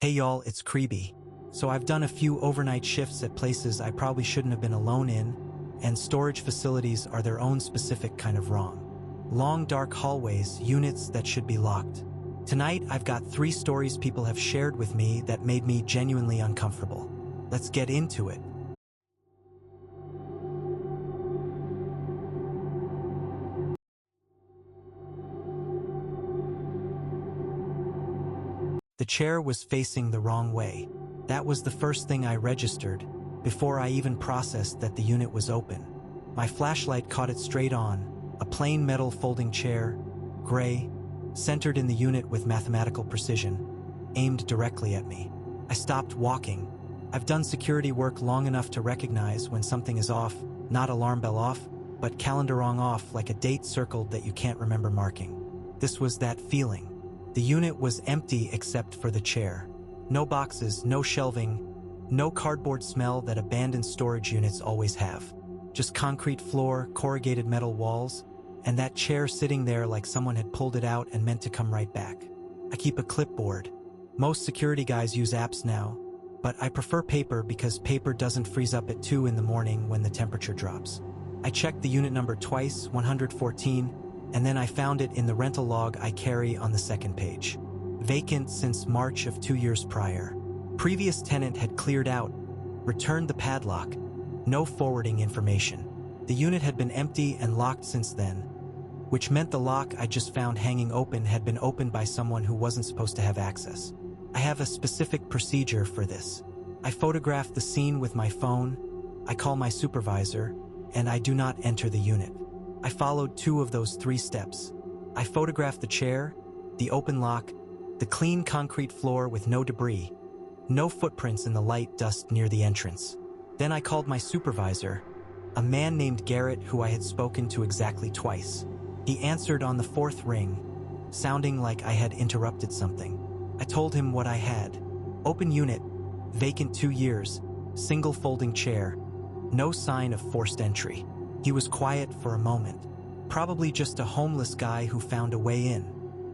Hey y'all, it's Kreeby. So I've done a few overnight shifts at places I probably shouldn't have been alone in, and storage facilities are their own specific kind of wrong. Long dark hallways, units that should be locked. Tonight I've got 3 stories people have shared with me that made me genuinely uncomfortable. Let's get into it. The chair was facing the wrong way. That was the first thing I registered, before I even processed that the unit was open. My flashlight caught it straight on, a plain metal folding chair, gray, centered in the unit with mathematical precision, aimed directly at me. I stopped walking. I've done security work long enough to recognize when something is off, not alarm bell off, but calendar wrong off, like a date circled that you can't remember marking. This was that feeling. The unit was empty except for the chair. No boxes, no shelving, no cardboard smell that abandoned storage units always have. Just concrete floor, corrugated metal walls, and that chair sitting there like someone had pulled it out and meant to come right back. I keep a clipboard. Most security guys use apps now, but I prefer paper because paper doesn't freeze up at 2 in the morning when the temperature drops. I checked the unit number twice, 114, and then I found it in the rental log I carry on the second page. Vacant since March of 2 years prior. Previous tenant had cleared out, returned the padlock, no forwarding information. The unit had been empty and locked since then, which meant the lock I just found hanging open had been opened by someone who wasn't supposed to have access. I have a specific procedure for this. I photograph the scene with my phone, I call my supervisor, and I do not enter the unit. I followed 2 of those 3 steps. I photographed the chair, the open lock, the clean concrete floor with no debris, no footprints in the light dust near the entrance. Then I called my supervisor, a man named Garrett who I had spoken to exactly twice. He answered on the 4th ring, sounding like I had interrupted something. I told him what I had. Open unit, vacant 2 years, single folding chair, no sign of forced entry. He was quiet for a moment. Probably just a homeless guy who found a way in.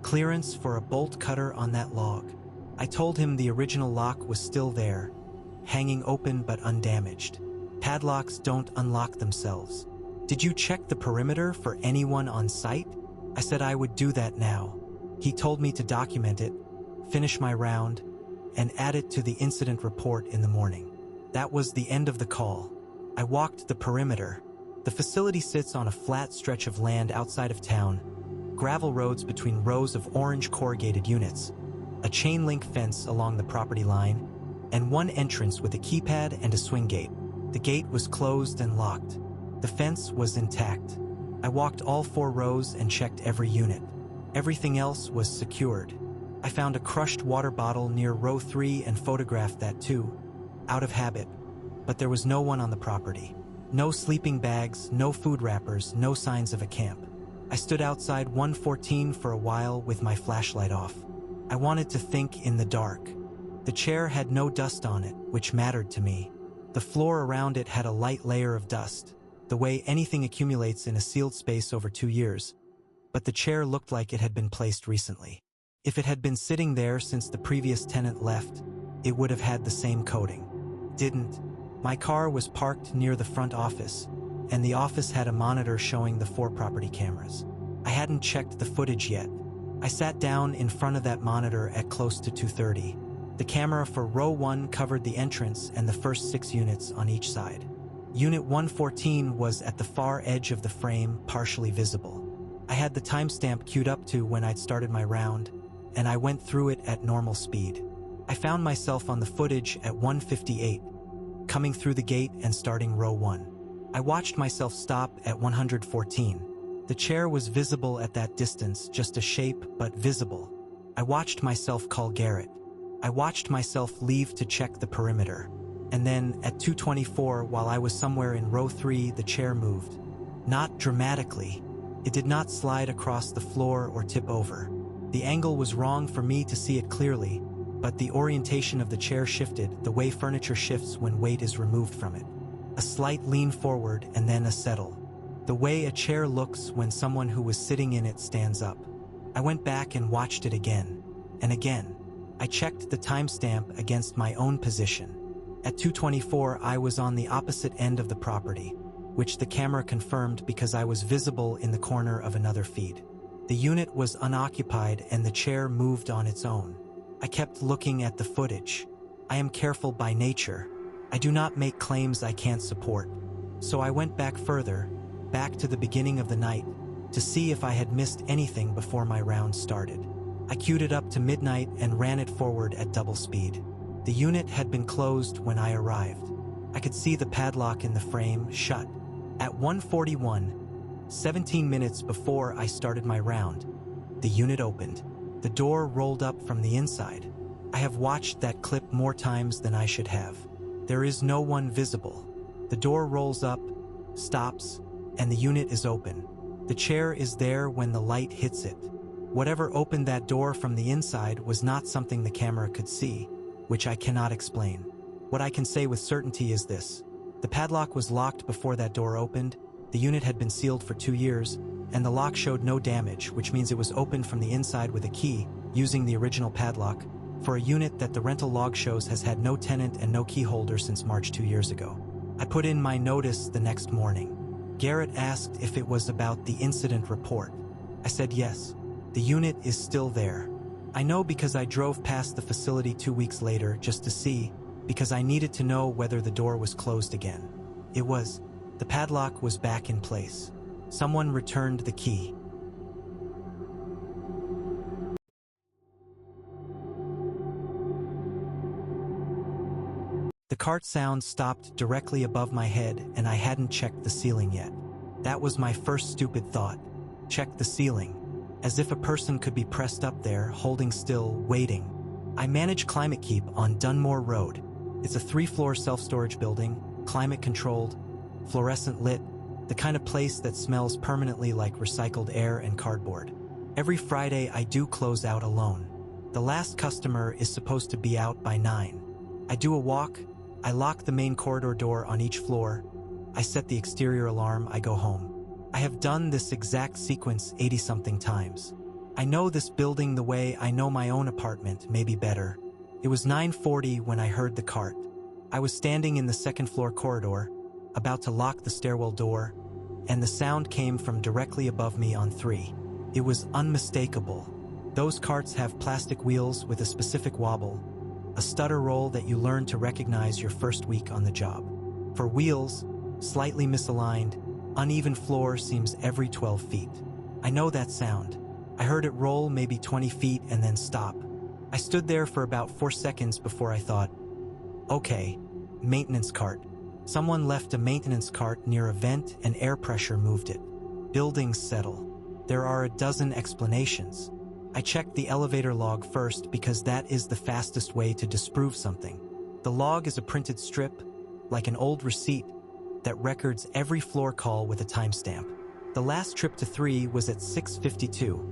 Clearance for a bolt cutter on that log. I told him the original lock was still there, hanging open but undamaged. Padlocks don't unlock themselves. Did you check the perimeter for anyone on site? I said I would do that now. He told me to document it, finish my round, and add it to the incident report in the morning. That was the end of the call. I walked the perimeter. The facility sits on a flat stretch of land outside of town, gravel roads between rows of orange corrugated units, a chain link fence along the property line, and one entrance with a keypad and a swing gate. The gate was closed and locked. The fence was intact. I walked all 4 rows and checked every unit. Everything else was secured. I found a crushed water bottle near row 3 and photographed that too, out of habit, but there was no one on the property. No sleeping bags, no food wrappers, no signs of a camp. I stood outside 114 for a while with my flashlight off. I wanted to think in the dark. The chair had no dust on it, which mattered to me. The floor around it had a light layer of dust, the way anything accumulates in a sealed space over 2 years. But the chair looked like it had been placed recently. If it had been sitting there since the previous tenant left, it would have had the same coating. Didn't. My car was parked near the front office, and the office had a monitor showing the 4 property cameras. I hadn't checked the footage yet. I sat down in front of that monitor at close to 2:30. The camera for row 1 covered the entrance and the first 6 units on each side. Unit 114 was at the far edge of the frame, partially visible. I had the timestamp queued up to when I'd started my round, and I went through it at normal speed. I found myself on the footage at 1:58, coming through the gate and starting row 1. I watched myself stop at 114. The chair was visible at that distance, just a shape, but visible. I watched myself call Garrett. I watched myself leave to check the perimeter. And then, at 2:24, while I was somewhere in row 3, the chair moved. Not dramatically. It did not slide across the floor or tip over. The angle was wrong for me to see it clearly, but the orientation of the chair shifted, the way furniture shifts when weight is removed from it. A slight lean forward and then a settle. The way a chair looks when someone who was sitting in it stands up. I went back and watched it again, and again. I checked the timestamp against my own position. At 2:24, I was on the opposite end of the property, which the camera confirmed because I was visible in the corner of another feed. The unit was unoccupied and the chair moved on its own. I kept looking at the footage. I am careful by nature. I do not make claims I can't support. So I went back further, back to the beginning of the night, to see if I had missed anything before my round started. I queued it up to midnight and ran it forward at double speed. The unit had been closed when I arrived. I could see the padlock in the frame shut. At 1:41, 17 minutes before I started my round, the unit opened. The door rolled up from the inside. I have watched that clip more times than I should have. There is no one visible. The door rolls up, stops, and the unit is open. The chair is there when the light hits it. Whatever opened that door from the inside was not something the camera could see, which I cannot explain. What I can say with certainty is this. The padlock was locked before that door opened, the unit had been sealed for 2 years, and the lock showed no damage, which means it was opened from the inside with a key, using the original padlock, for a unit that the rental log shows has had no tenant and no key holder since March 2 years ago. I put in my notice the next morning. Garrett asked if it was about the incident report. I said yes. The unit is still there. I know because I drove past the facility 2 weeks later just to see, because I needed to know whether the door was closed again. It was. The padlock was back in place. Someone returned the key. The cart sound stopped directly above my head and I hadn't checked the ceiling yet. That was my first stupid thought. Check the ceiling. As if a person could be pressed up there, holding still, waiting. I manage Climate Keep on Dunmore Road. It's a 3-floor self-storage building, climate-controlled, fluorescent lit, the kind of place that smells permanently like recycled air and cardboard. Every Friday I do close out alone. The last customer is supposed to be out by 9. I do a walk, I lock the main corridor door on each floor, I set the exterior alarm, I go home. I have done this exact sequence 80-something times. I know this building the way I know my own apartment, maybe better. It was 9:40 when I heard the cart. I was standing in the second-floor corridor, about to lock the stairwell door, and the sound came from directly above me on 3. It was unmistakable. Those carts have plastic wheels with a specific wobble, a stutter roll that you learn to recognize your first week on the job. For wheels, slightly misaligned, uneven floor seems every 12 feet. I know that sound. I heard it roll maybe 20 feet and then stop. I stood there for about 4 seconds before I thought, okay, maintenance cart. Someone left a maintenance cart near a vent and air pressure moved it. Buildings settle. There are a dozen explanations. I checked the elevator log first because that is the fastest way to disprove something. The log is a printed strip, like an old receipt, that records every floor call with a timestamp. The last trip to 3 was at 6:52.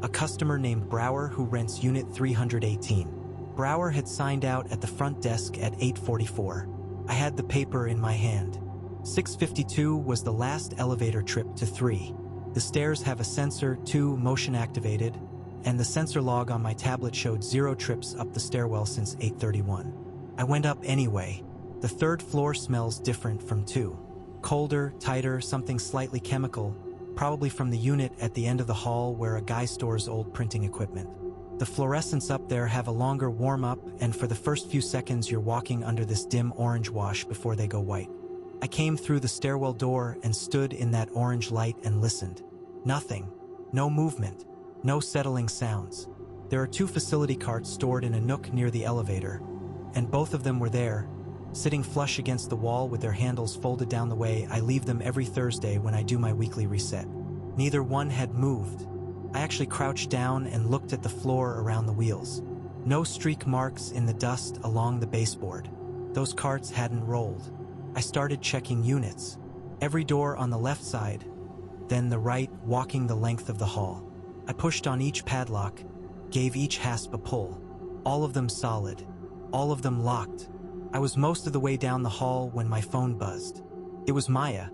A customer named Brower who rents Unit 318. Brower had signed out at the front desk at 8:44. I had the paper in my hand. 6:52 was the last elevator trip to 3. The stairs have a sensor, 2 motion activated, and the sensor log on my tablet showed 0 trips up the stairwell since 8:31. I went up anyway. The 3rd floor smells different from 2. Colder, tighter, something slightly chemical, probably from the unit at the end of the hall where a guy stores old printing equipment. The fluorescents up there have a longer warm-up, and for the first few seconds you're walking under this dim orange wash before they go white. I came through the stairwell door and stood in that orange light and listened. Nothing. No movement. No settling sounds. There are 2 facility carts stored in a nook near the elevator, and both of them were there, sitting flush against the wall with their handles folded down the way I leave them every Thursday when I do my weekly reset. Neither one had moved. I actually crouched down and looked at the floor around the wheels. No streak marks in the dust along the baseboard. Those carts hadn't rolled. I started checking units. Every door on the left side, then the right, walking the length of the hall. I pushed on each padlock, gave each hasp a pull. All of them solid. All of them locked. I was most of the way down the hall when my phone buzzed. It was Maya,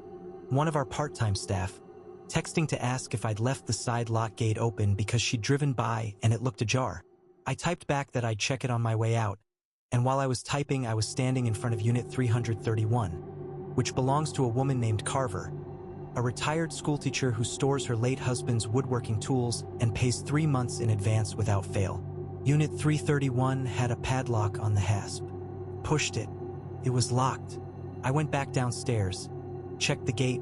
one of our part-time staff, texting to ask if I'd left the side lock gate open because she'd driven by and it looked ajar. I typed back that I'd check it on my way out, and while I was typing, I was standing in front of Unit 331, which belongs to a woman named Carver, a retired schoolteacher who stores her late husband's woodworking tools and pays 3 months in advance without fail. Unit 331 had a padlock on the hasp. Pushed it. It was locked. I went back downstairs, checked the gate,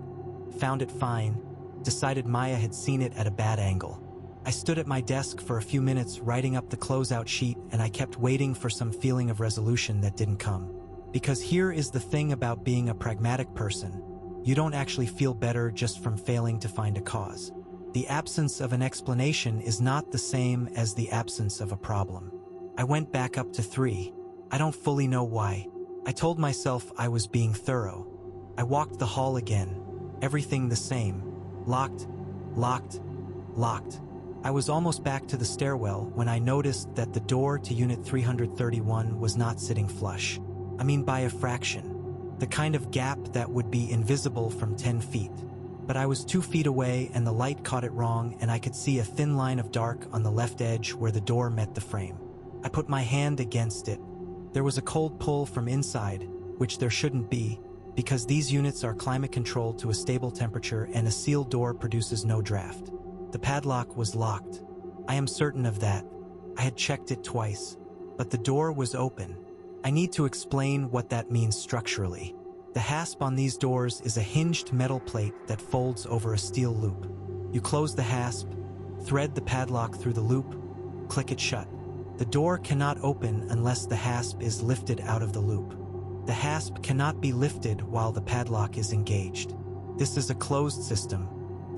found it fine, decided Maya had seen it at a bad angle. I stood at my desk for a few minutes writing up the closeout sheet, and I kept waiting for some feeling of resolution that didn't come. Because here is the thing about being a pragmatic person. You don't actually feel better just from failing to find a cause. The absence of an explanation is not the same as the absence of a problem. I went back up to 3. I don't fully know why. I told myself I was being thorough. I walked the hall again. Everything the same. Locked, locked, locked. I was almost back to the stairwell when I noticed that the door to Unit 331 was not sitting flush. I mean by a fraction. The kind of gap that would be invisible from 10 feet. But I was 2 feet away and the light caught it wrong, and I could see a thin line of dark on the left edge where the door met the frame. I put my hand against it. There was a cold pull from inside, which there shouldn't be, because these units are climate controlled to a stable temperature and a sealed door produces no draft. The padlock was locked. I am certain of that. I had checked it twice. But the door was open. I need to explain what that means structurally. The hasp on these doors is a hinged metal plate that folds over a steel loop. You close the hasp, thread the padlock through the loop, click it shut. The door cannot open unless the hasp is lifted out of the loop. The hasp cannot be lifted while the padlock is engaged. This is a closed system.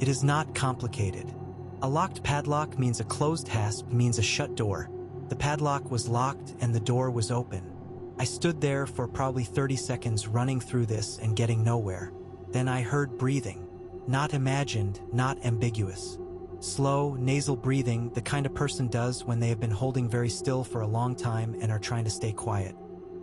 It is not complicated. A locked padlock means a closed hasp means a shut door. The padlock was locked and the door was open. I stood there for probably 30 seconds running through this and getting nowhere. Then I heard breathing. Not imagined, not ambiguous. Slow, nasal breathing, the kind a person does when they have been holding very still for a long time and are trying to stay quiet.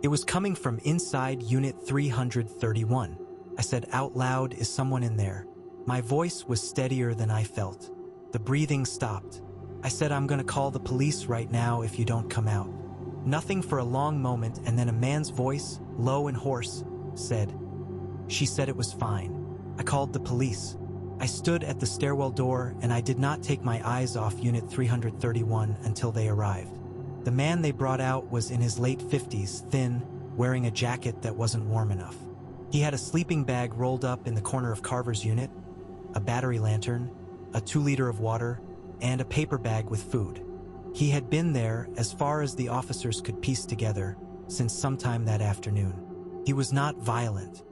It was coming from inside Unit 331. I said out loud, "Is someone in there?" My voice was steadier than I felt. The breathing stopped. I said, "I'm gonna call the police right now if you don't come out." Nothing for a long moment, and then a man's voice, low and hoarse, said, "She said it was fine." I called the police. I stood at the stairwell door and I did not take my eyes off Unit 331 until they arrived. The man they brought out was in his late 50s, thin, wearing a jacket that wasn't warm enough. He had a sleeping bag rolled up in the corner of Carver's unit, a battery lantern, a 2-liter of water, and a paper bag with food. He had been there, as far as the officers could piece together, since sometime that afternoon. He was not violent.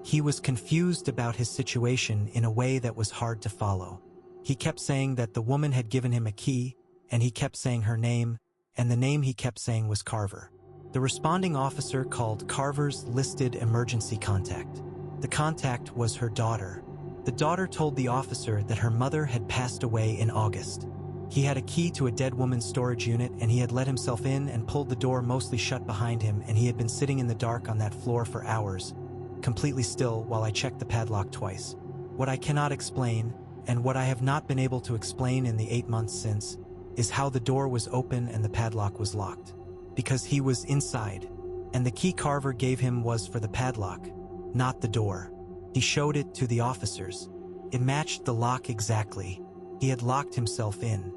He was confused about his situation in a way that was hard to follow. He kept saying that the woman had given him a key, and he kept saying her name, and the name he kept saying was Carver. The responding officer called Carver's listed emergency contact. The contact was her daughter. The daughter told the officer that her mother had passed away in August. He had a key to a dead woman's storage unit, and he had let himself in and pulled the door mostly shut behind him, and he had been sitting in the dark on that floor for hours, completely still, while I checked the padlock twice. What I cannot explain, and what I have not been able to explain in the 8 months since, is how the door was open and the padlock was locked. Because he was inside, and the key Carver gave him was for the padlock, not the door. He showed it to the officers. It matched the lock exactly. He had locked himself in.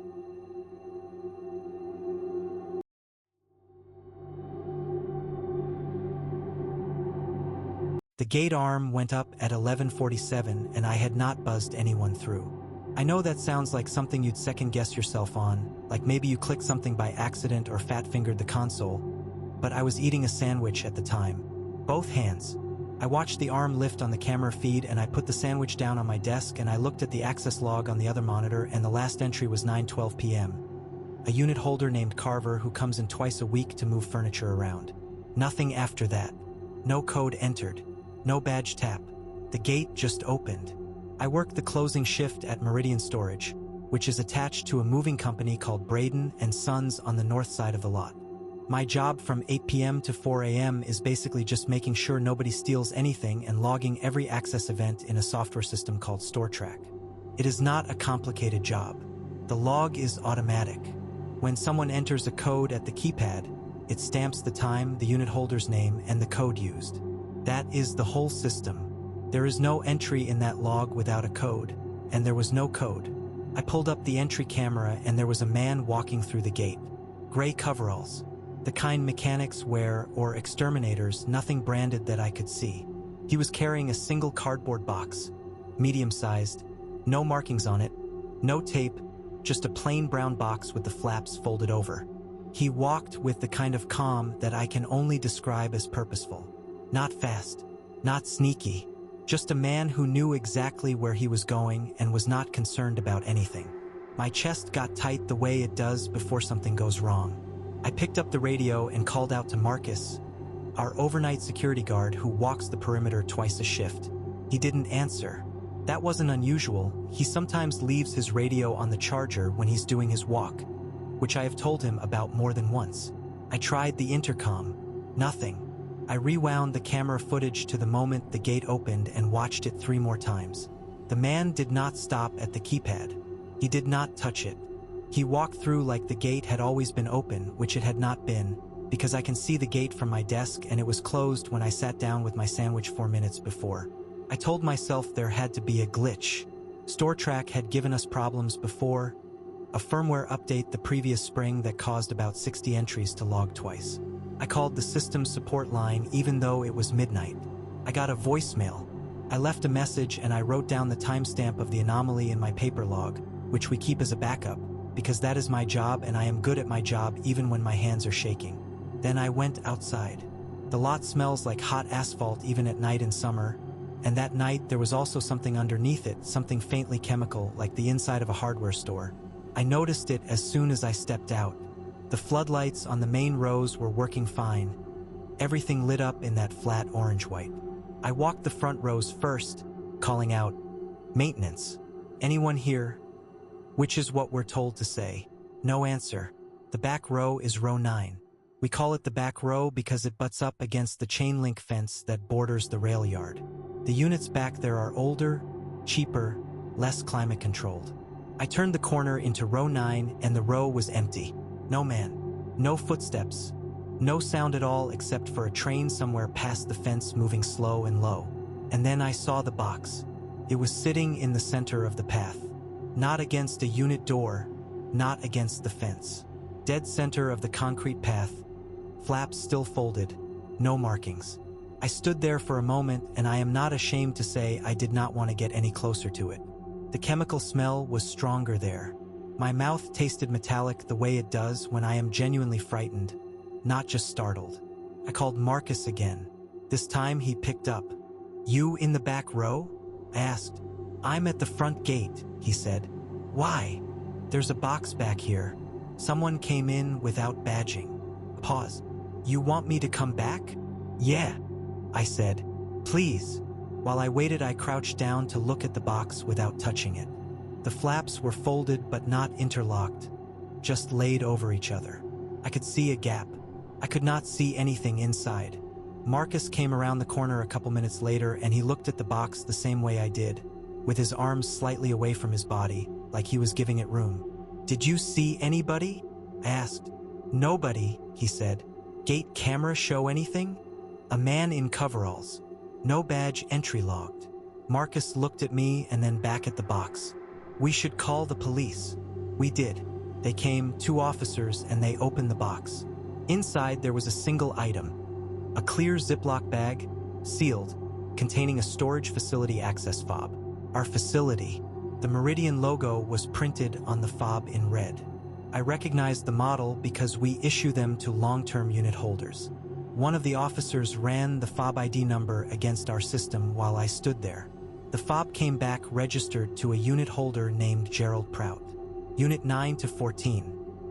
The gate arm went up at 11:47 and I had not buzzed anyone through. I know that sounds like something you'd second-guess yourself on, like maybe you clicked something by accident or fat-fingered the console, but I was eating a sandwich at the time. Both hands. I watched the arm lift on the camera feed and I put the sandwich down on my desk and I looked at the access log on the other monitor and the last entry was 9:12 p.m. A unit holder named Carver who comes in twice a week to move furniture around. Nothing after that. No code entered. No badge tap. The gate just opened. I worked the closing shift at Meridian Storage, which is attached to a moving company called Braden and Sons on the north side of the lot. My job from 8 p.m. to 4 a.m. is basically just making sure nobody steals anything and logging every access event in a software system called StoreTrack. It is not a complicated job. The log is automatic. When someone enters a code at the keypad, it stamps the time, the unit holder's name, and the code used. That is the whole system. There is no entry in that log without a code, and there was no code. I pulled up the entry camera and there was a man walking through the gate. Gray coveralls, the kind mechanics wear or exterminators, nothing branded that I could see. He was carrying a single cardboard box, medium-sized, no markings on it, no tape, just a plain brown box with the flaps folded over. He walked with the kind of calm that I can only describe as purposeful. Not fast, not sneaky, just a man who knew exactly where he was going and was not concerned about anything. My chest got tight the way it does before something goes wrong. I picked up the radio and called out to Marcus, our overnight security guard who walks the perimeter twice a shift. He didn't answer. That wasn't unusual. He sometimes leaves his radio on the charger when he's doing his walk, which I have told him about more than once. I tried the intercom. Nothing. I rewound the camera footage to the moment the gate opened and watched it 3 more times. The man did not stop at the keypad. He did not touch it. He walked through like the gate had always been open, which it had not been, because I can see the gate from my desk and it was closed when I sat down with my sandwich 4 minutes before. I told myself there had to be a glitch. StoreTrack had given us problems before, a firmware update the previous spring that caused about 60 entries to log twice. I called the system support line even though it was midnight. I got a voicemail. I left a message and I wrote down the timestamp of the anomaly in my paper log, which we keep as a backup, because that is my job and I am good at my job even when my hands are shaking. Then I went outside. The lot smells like hot asphalt even at night in summer, and that night there was also something underneath it, something faintly chemical, like the inside of a hardware store. I noticed it as soon as I stepped out. The floodlights on the main rows were working fine. Everything lit up in that flat orange-white. I walked the front rows first, calling out, "Maintenance. Anyone here?" Which is what we're told to say. No answer. The back row is row 9. We call it the back row because it butts up against the chain-link fence that borders the rail yard. The units back there are older, cheaper, less climate-controlled. I turned the corner into row 9 and the row was empty. No man. No footsteps. No sound at all except for a train somewhere past the fence moving slow and low. And then I saw the box. It was sitting in the center of the path. Not against a unit door, not against the fence. Dead center of the concrete path, flaps still folded, no markings. I stood there for a moment and I am not ashamed to say I did not want to get any closer to it. The chemical smell was stronger there. My mouth tasted metallic the way it does when I am genuinely frightened, not just startled. I called Marcus again. This time he picked up. "You in the back row?" I asked. "I'm at the front gate," he said. "Why?" "There's a box back here. Someone came in without badging." Pause. "You want me to come back?" "Yeah," I said. "Please." While I waited, I crouched down to look at the box without touching it. The flaps were folded but not interlocked, just laid over each other. I could see a gap. I could not see anything inside. Marcus came around the corner a couple minutes later and he looked at the box the same way I did, with his arms slightly away from his body, like he was giving it room. "Did you see anybody?" I asked. "Nobody," he said. "Gate camera show anything?" "A man in coveralls. No badge entry logged." Marcus looked at me and then back at the box. "We should call the police." We did. They came, 2 officers, and they opened the box. Inside there was a single item, a clear Ziploc bag, sealed, containing a storage facility access fob. Our facility. The Meridian logo was printed on the fob in red. I recognized the model because we issue them to long-term unit holders. One of the officers ran the fob ID number against our system while I stood there. The fob came back registered to a unit holder named Gerald Prout. Unit 9 to 14.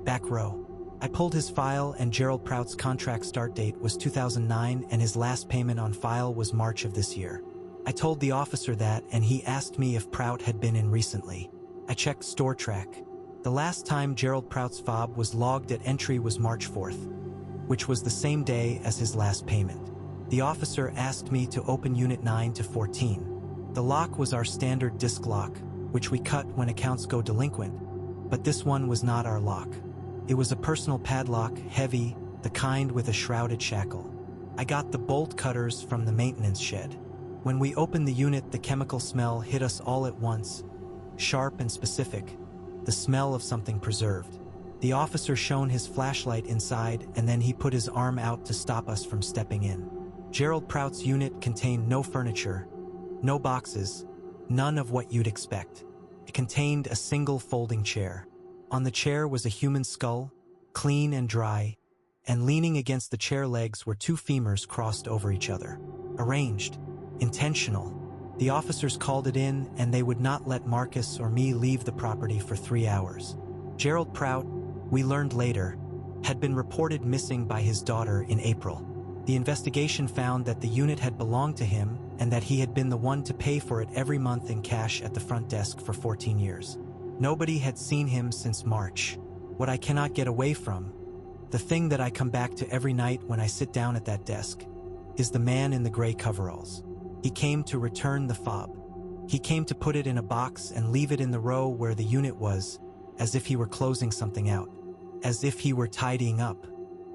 Back row. I pulled his file and Gerald Prout's contract start date was 2009 and his last payment on file was March of this year. I told the officer that and he asked me if Prout had been in recently. I checked StoreTrack. The last time Gerald Prout's fob was logged at entry was March 4th, which was the same day as his last payment. The officer asked me to open Unit 9 to 14. The lock was our standard disk lock, which we cut when accounts go delinquent, but this one was not our lock. It was a personal padlock, heavy, the kind with a shrouded shackle. I got the bolt cutters from the maintenance shed. When we opened the unit, the chemical smell hit us all at once, sharp and specific, the smell of something preserved. The officer shone his flashlight inside, and then he put his arm out to stop us from stepping in. Gerald Prout's unit contained no furniture, no boxes, none of what you'd expect. It contained a single folding chair. On the chair was a human skull, clean and dry, and leaning against the chair legs were two femurs crossed over each other. Arranged. Intentional. The officers called it in, and they would not let Marcus or me leave the property for 3 hours. Gerald Prout, we learned later, had been reported missing by his daughter in April. The investigation found that the unit had belonged to him and that he had been the one to pay for it every month in cash at the front desk for 14 years. Nobody had seen him since March. What I cannot get away from, the thing that I come back to every night when I sit down at that desk, is the man in the gray coveralls. He came to return the fob. He came to put it in a box and leave it in the row where the unit was, as if he were closing something out, as if he were tidying up.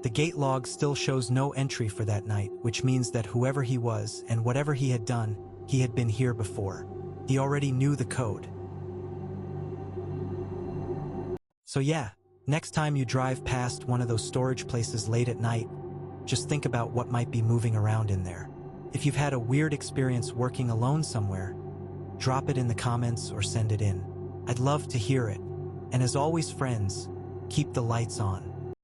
The gate log still shows no entry for that night, which means that whoever he was and whatever he had done, he had been here before. He already knew the code. So yeah, next time you drive past one of those storage places late at night, just think about what might be moving around in there. If you've had a weird experience working alone somewhere, drop it in the comments or send it in. I'd love to hear it. And as always, friends, keep the lights on.